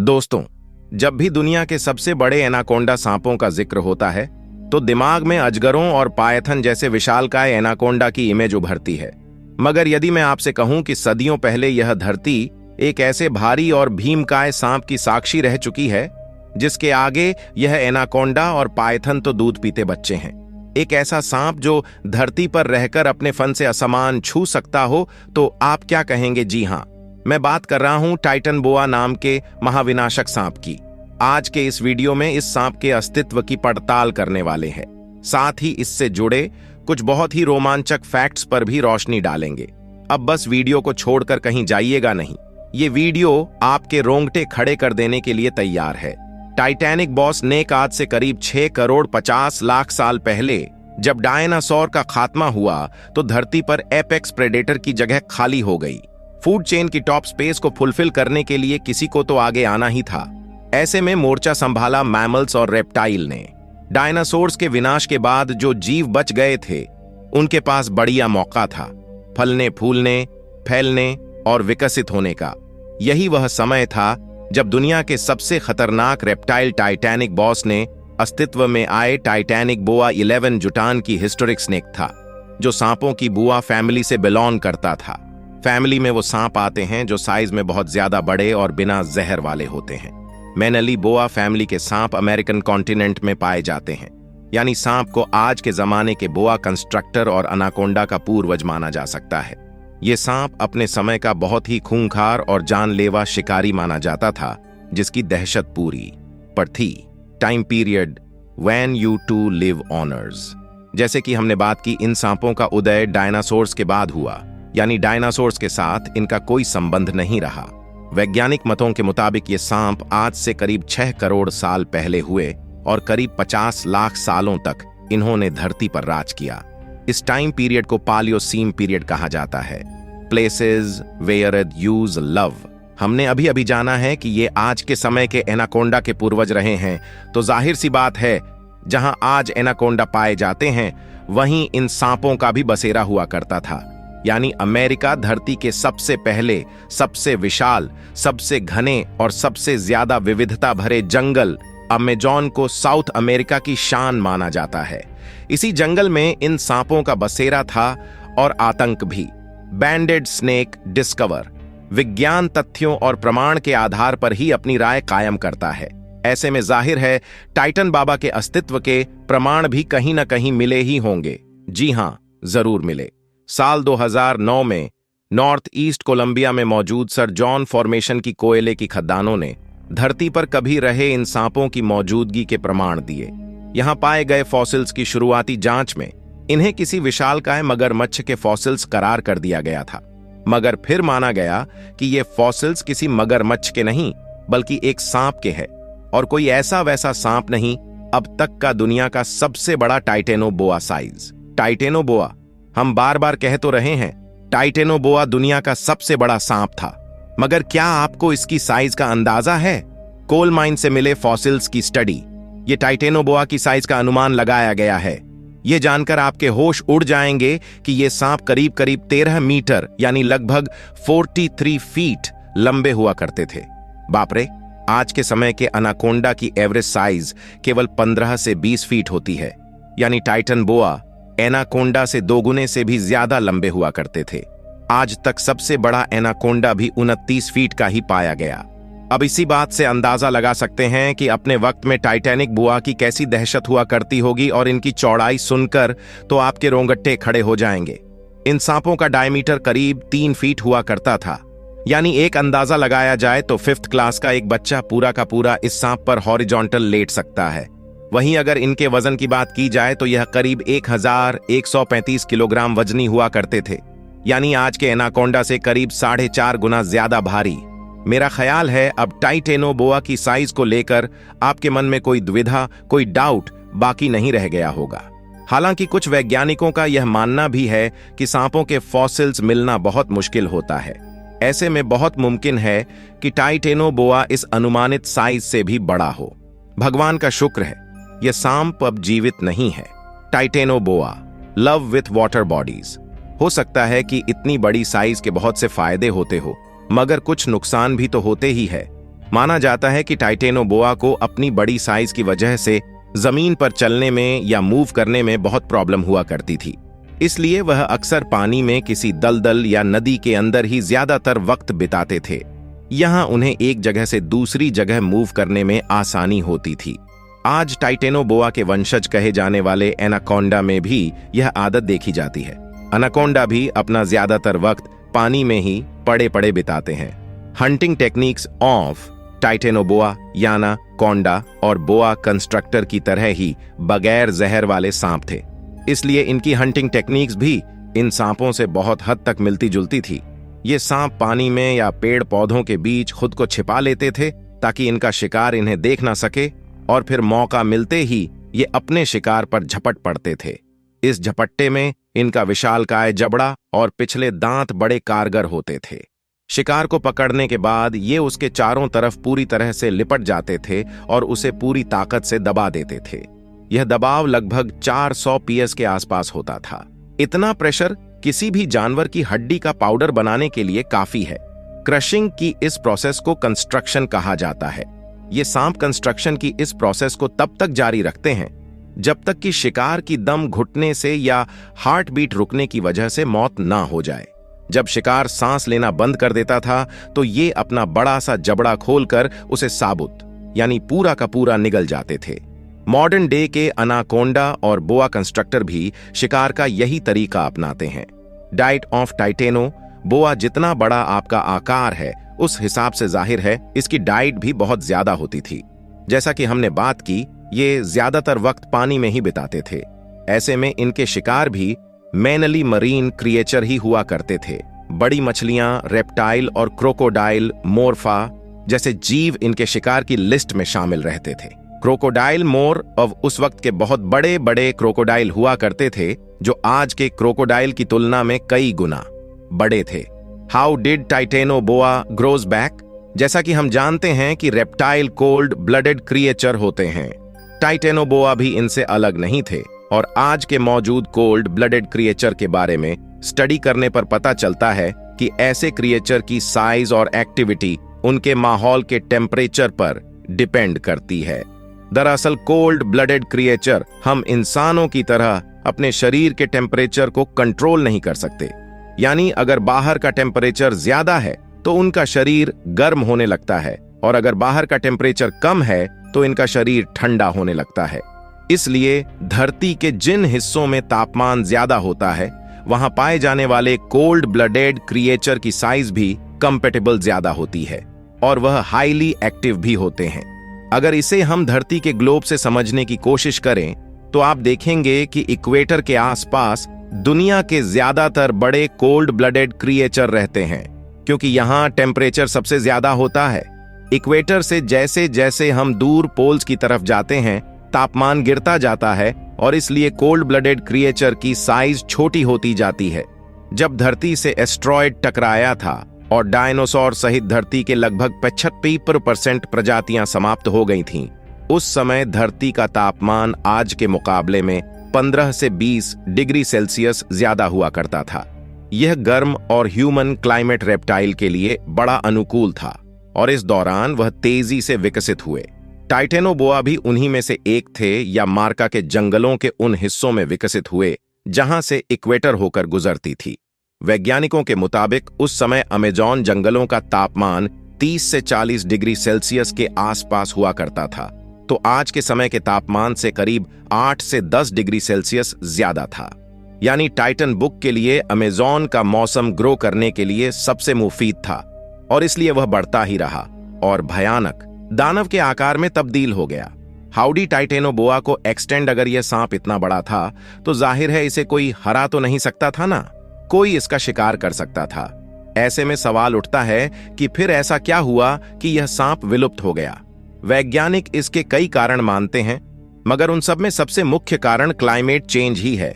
दोस्तों, जब भी दुनिया के सबसे बड़े एनाकोंडा सांपों का जिक्र होता है तो दिमाग में अजगरों और पायथन जैसे विशालकाय एनाकोंडा की इमेज उभरती है। मगर यदि मैं आपसे कहूं कि सदियों पहले यह धरती एक ऐसे भारी और भीमकाय सांप की साक्षी रह चुकी है जिसके आगे यह एनाकोंडा और पायथन तो दूध पीते बच्चे हैं। एक ऐसा सांप जो धरती पर रहकर अपने फन से आसमान छू सकता हो, तो आप क्या कहेंगे? जी हां, मैं बात कर रहा हूं टाइटन बोआ नाम के महाविनाशक सांप की। आज के इस वीडियो में इस सांप के अस्तित्व की पड़ताल करने वाले हैं, साथ ही इससे जुड़े कुछ बहुत ही रोमांचक फैक्ट्स पर भी रोशनी डालेंगे। अब बस वीडियो को छोड़कर कहीं जाइएगा नहीं, ये वीडियो आपके रोंगटे खड़े कर देने के लिए तैयार है। टाइटैनिक बॉस नेक आज से करीब 6 करोड़ 50 लाख साल पहले जब डायनासोर का खात्मा हुआ तो धरती पर एपेक्स प्रेडेटर की जगह खाली हो गई। फूड चेन की टॉप स्पेस को फुलफिल करने के लिए किसी को तो आगे आना ही था। ऐसे में मोर्चा संभाला मैमल्स और रेप्टाइल ने। डायनासोर्स के विनाश के बाद जो जीव बच गए थे उनके पास बढ़िया मौका था फलने फूलने, फैलने और विकसित होने का। यही वह समय था जब दुनिया के सबसे खतरनाक रेप्टाइल टाइटैनिक बॉस ने अस्तित्व में आए टाइटैनिक बोआ 11 जुटान की हिस्टोरिक स्नेक था, जो सांपों की बुआ फैमिली से बिलोंग करता था। फैमिली में वो सांप आते हैं जो साइज में बहुत ज्यादा बड़े और बिना जहर वाले होते हैं। मैनली बोआ फैमिली के सांप अमेरिकन कॉन्टिनेंट में पाए जाते हैं, यानी सांप को आज के जमाने के बोआ कंस्ट्रक्टर और अनाकोंडा का पूर्वज माना जा सकता है। ये सांप अपने समय का बहुत ही खूंखार और जानलेवा शिकारी माना जाता था, जिसकी दहशत पूरी पर थी। Time period when you to live honours. जैसे कि हमने बात की, इन सांपों का उदय डायनासोर्स के बाद हुआ, यानी डायनासोर्स के साथ इनका कोई संबंध नहीं रहा। वैज्ञानिक मतों के मुताबिक ये सांप आज से करीब 6 करोड़ साल पहले हुए और करीब 50 लाख सालों तक इन्होंने धरती पर राज किया। इस टाइम पीरियड को पालियोसीन पीरियड कहा जाता है। Places where use love. हमने अभी अभी जाना है कि ये आज के समय के एनाकोंडा के पूर्वज रहे हैं, तो जाहिर सी बात है जहां आज एनाकोंडा पाए जाते हैं वहीं इन सांपों का भी बसेरा हुआ करता था। यानी अमेरिका धरती के सबसे पहले, सबसे विशाल, सबसे घने और सबसे ज्यादा विविधता भरे जंगल अमेजॉन को साउथ अमेरिका की शान माना जाता है। इसी जंगल में इन सांपों का बसेरा था और आतंक भी। बैंडेड स्नेक डिस्कवर विज्ञान तथ्यों और प्रमाण के आधार पर ही अपनी राय कायम करता है। ऐसे में जाहिर है टाइटन बाबा के अस्तित्व के प्रमाण भी कहीं न कहीं मिले ही होंगे। जी हां, जरूर मिले। साल 2009 में नॉर्थ ईस्ट कोलंबिया में मौजूद सर जॉन फॉर्मेशन की कोयले की खदानों ने धरती पर कभी रहे इन सांपों की मौजूदगी के प्रमाण दिए। यहां पाए गए फॉसिल्स की शुरुआती जांच में इन्हें किसी विशालकाय मगरमच्छ के फॉसिल्स करार कर दिया गया था, मगर फिर माना गया कि ये फॉसिल्स किसी मगरमच्छ के नहीं बल्कि एक सांप के हैं, और कोई ऐसा वैसा सांप नहीं, अब तक का दुनिया का सबसे बड़ा टाइटेनोबोआ साइज। टाइटेनोबोआ, हम बार बार कह तो रहे हैं, टाइटेनोबोआ दुनिया का सबसे बड़ा सांप था, मगर क्या आपको इसकी साइज का अंदाजा है? कोल माइन से मिले फॉसिल्स की स्टडी, ये टाइटेनोबोआ की साइज का अनुमान लगाया गया है। ये जानकर आपके होश उड़ जाएंगे कि ये सांप करीब करीब 13 मीटर यानी लगभग 43 फीट लंबे हुआ करते थे। बाप रे, आज के समय के अनाकोंडा की एवरेज साइज केवल 15 से 20 फीट होती है, यानी टाइटन बोआ एनाकोंडा से 2 गुने से भी ज्यादा लंबे हुआ करते थे। आज तक सबसे बड़ा एनाकोंडा भी 29 फीट का ही पाया गया। अब इसी बात से अंदाजा लगा सकते हैं कि अपने वक्त में टाइटैनिक बोआ की कैसी दहशत हुआ करती होगी, और इनकी चौड़ाई सुनकर तो आपके रोंगटे खड़े हो जाएंगे। इन सांपों का डायमीटर करीब 3 फीट हुआ करता था, यानी एक अंदाजा लगाया जाए तो 5th क्लास का एक बच्चा पूरा का पूरा इस सांप पर हॉरिजॉन्टल लेट सकता है। वहीं अगर इनके वजन की बात की जाए तो यह करीब 1135 किलोग्राम वजनी हुआ करते थे, यानी आज के एनाकोंडा से करीब 4.5 गुना ज्यादा भारी। मेरा ख्याल है अब टाइटेनोबोआ की साइज को लेकर आपके मन में कोई दुविधा, कोई डाउट बाकी नहीं रह गया होगा। हालांकि कुछ वैज्ञानिकों का यह मानना भी है कि सांपों के फॉसिल्स मिलना बहुत मुश्किल होता है। ऐसे में बहुत मुमकिन है कि टाइटेनोबोआ इस अनुमानित साइज से भी बड़ा हो। भगवान का शुक्र है यह सांप अब जीवित नहीं है। Titanoboa love with water bodies. हो सकता है कि इतनी बड़ी साइज के बहुत से फायदे होते हो, मगर कुछ नुकसान भी तो होते ही है। माना जाता है कि टाइटेनोबोआ को अपनी बड़ी साइज की वजह से जमीन पर चलने में या मूव करने में बहुत प्रॉब्लम हुआ करती थी। इसलिए वह अक्सर पानी में किसी दलदल या नदी के अंदर ही ज्यादातर वक्त बिताते थे। यहाँ उन्हें एक जगह से दूसरी जगह मूव करने में आसानी होती थी। आज टाइटेनोबोआ के वंशज कहे जाने वाले एनाकोंडा में भी यह आदत देखी जाती है। एनाकोंडा भी अपना ज्यादातर वक्त पानी में ही पड़े पड़े बिताते हैं। Hunting techniques of Titanoboa, anaconda और बोआ कंस्ट्रक्टर की तरह ही बगैर जहर वाले सांप थे। इसलिए इनकी हंटिंग टेक्निक्स भी इन सांपों से बहुत हद तक मिलती जुलती थी। ये सांप पानी में या पेड़ पौधों के बीच खुद को छिपा लेते थे ताकि इनका शिकार इन्हें देख ना सके, और फिर मौका मिलते ही ये अपने शिकार पर झपट पड़ते थे। इस झपट्टे में इनका विशालकाय जबड़ा और पिछले दांत बड़े कारगर होते थे। शिकार को पकड़ने के बाद ये उसके चारों तरफ पूरी तरह से लिपट जाते थे और उसे पूरी ताकत से दबा देते थे। यह दबाव लगभग 400 पीएस के आसपास होता था। इतना प्रेशर किसी भी जानवर की हड्डी का पाउडर बनाने के लिए काफी है। क्रशिंग की इस प्रोसेस को कंस्ट्रक्शन कहा जाता है। ये सांप कंस्ट्रक्शन की इस प्रोसेस को तब तक जारी रखते हैं जब तक कि शिकार की दम घुटने से या हार्ट बीट रुकने की वजह से मौत ना हो जाए। जब शिकार सांस लेना बंद कर देता था तो ये अपना बड़ा सा जबड़ा खोलकर उसे साबुत यानी पूरा का पूरा निगल जाते थे। मॉडर्न डे के एनाकोंडा और बोआ कंस्ट्रक्टर भी शिकार का यही तरीका अपनाते हैं। डाइट ऑफ टाइटेनो बोआ जितना बड़ा आपका आकार है उस हिसाब से जाहिर है इसकी डाइट भी बहुत ज्यादा होती थी। जैसा कि हमने बात की, ये ज्यादातर वक्त पानी में ही बिताते थे। ऐसे में इनके शिकार भी मेनली मरीन क्रिएचर ही हुआ करते थे। बड़ी मछलियां, रेप्टाइल और क्रोकोडाइल मोरफा जैसे जीव इनके शिकार की लिस्ट में शामिल रहते थे। क्रोकोडाइल मोर अब उस वक्त के बहुत बड़े बड़े क्रोकोडाइल हुआ करते थे जो आज के क्रोकोडाइल की तुलना में कई गुना बड़े थे। How did Titanoboa grows back? जैसा कि हम जानते हैं कि रेप्टाइल कोल्ड ब्लडेड क्रिएचर होते हैं। टाइटेनोबोआ भी इनसे अलग नहीं थे और आज के मौजूद कोल्ड ब्लडेड क्रिएचर के बारे में स्टडी करने पर पता चलता है कि ऐसे क्रिएचर की साइज और एक्टिविटी उनके माहौल के टेम्परेचर पर डिपेंड करती है। दरअसल कोल्ड ब्लडेड क्रिएचर हम इंसानों की तरह अपने शरीर के टेम्परेचर को कंट्रोल नहीं कर सकते। यानी अगर बाहर का टेम्परेचर ज्यादा है तो उनका शरीर गर्म होने लगता है, और अगर बाहर का टेम्परेचर कम है तो इनका शरीर ठंडा होने लगता है। इसलिए धरती के जिन हिस्सों में तापमान ज्यादा होता है वहां पाए जाने वाले कोल्ड ब्लडेड क्रिएचर की साइज भी कंपेटेबल ज्यादा होती है और वह हाईली एक्टिव भी होते हैं। अगर इसे हम धरती के ग्लोब से समझने की कोशिश करें तो आप देखेंगे कि इक्वेटर के आसपास दुनिया के ज्यादातर बड़े कोल्ड ब्लडेड क्रिएचर रहते हैं, क्योंकि यहां टेम्परेचर सबसे ज्यादा होता है। इक्वेटर से जैसे जैसे हम दूर पोल्स की तरफ जाते हैं तापमान गिरता जाता है और इसलिए कोल्ड ब्लडेड क्रिएचर की साइज छोटी होती जाती है। जब धरती से एस्ट्रॉयड टकराया था और डायनासोर सहित धरती के लगभग 75% प्रजातियां समाप्त हो गई थीं, उस समय धरती का तापमान आज के मुकाबले में 15 से 20 डिग्री सेल्सियस ज्यादा हुआ करता था। यह गर्म और ह्यूमन क्लाइमेट रेप्टाइल के लिए बड़ा अनुकूल था और इस दौरान वह तेजी से विकसित हुए। टाइटेनोबोआ भी उन्हीं में से एक थे या मार्का के जंगलों के उन हिस्सों में विकसित हुए जहां से इक्वेटर होकर गुजरती थी। वैज्ञानिकों के मुताबिक उस समय अमेजॉन जंगलों का तापमान 30 से 40 डिग्री सेल्सियस के आसपास हुआ करता था, तो आज के समय के तापमान से करीब 8 से 10 डिग्री सेल्सियस ज्यादा था। यानी टाइटन बुक के लिए अमेजॉन का मौसम ग्रो करने के लिए सबसे मुफीद था और इसलिए वह बढ़ता ही रहा और भयानक दानव के आकार में तब्दील हो गया। हाउडी टाइटेनोबोआ को एक्सटेंड अगर यह सांप इतना बड़ा था तो जाहिर है इसे कोई हरा तो नहीं सकता था ना, कोई इसका शिकार कर सकता था। ऐसे में सवाल उठता है कि फिर ऐसा क्या हुआ कि यह सांप विलुप्त हो गया। वैज्ञानिक इसके कई कारण मानते हैं, मगर उन सब में सबसे मुख्य कारण क्लाइमेट चेंज ही है।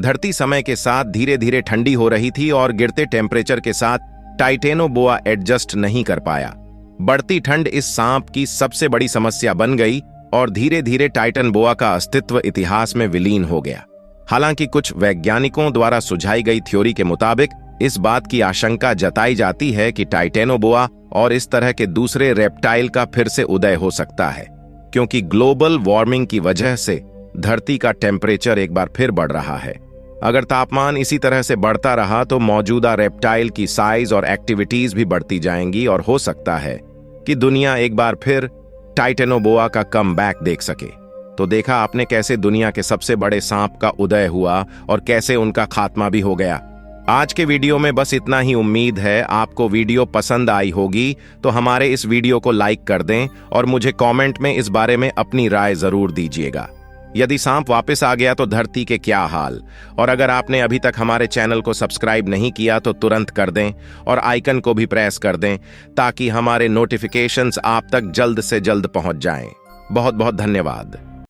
धरती समय के साथ धीरे धीरे ठंडी हो रही थी और गिरते टेम्परेचर के साथ टाइटेनोबोआ एडजस्ट नहीं कर पाया। बढ़ती ठंड इस सांप की सबसे बड़ी समस्या बन गई और धीरे धीरे टाइटनबोआ का अस्तित्व इतिहास में विलीन हो गया। हालांकि कुछ वैज्ञानिकों द्वारा सुझाई गई थ्योरी के मुताबिक इस बात की आशंका जताई जाती है कि टाइटेनोबोआ और इस तरह के दूसरे रेप्टाइल का फिर से उदय हो सकता है, क्योंकि ग्लोबल वार्मिंग की वजह से धरती का टेम्परेचर एक बार फिर बढ़ रहा है। अगर तापमान इसी तरह से बढ़ता रहा तो मौजूदा रेप्टाइल की साइज और एक्टिविटीज भी बढ़ती जाएंगी और हो सकता है कि दुनिया एक बार फिर टाइटेनोबोआ का कमबैक देख सके। तो देखा आपने कैसे दुनिया के सबसे बड़े सांप का उदय हुआ और कैसे उनका खात्मा भी हो गया। आज के वीडियो में बस इतना ही। उम्मीद है आपको वीडियो पसंद आई होगी, तो हमारे इस वीडियो को लाइक कर दें और मुझे कमेंट में इस बारे में अपनी राय जरूर दीजिएगा। यदि सांप वापस आ गया तो धरती के क्या हाल। और अगर आपने अभी तक हमारे चैनल को सब्सक्राइब नहीं किया तो तुरंत कर दें और आइकन को भी प्रेस कर दें, ताकि हमारे नोटिफिकेशंस आप तक जल्द से जल्द पहुंच जाएं। बहुत बहुत धन्यवाद।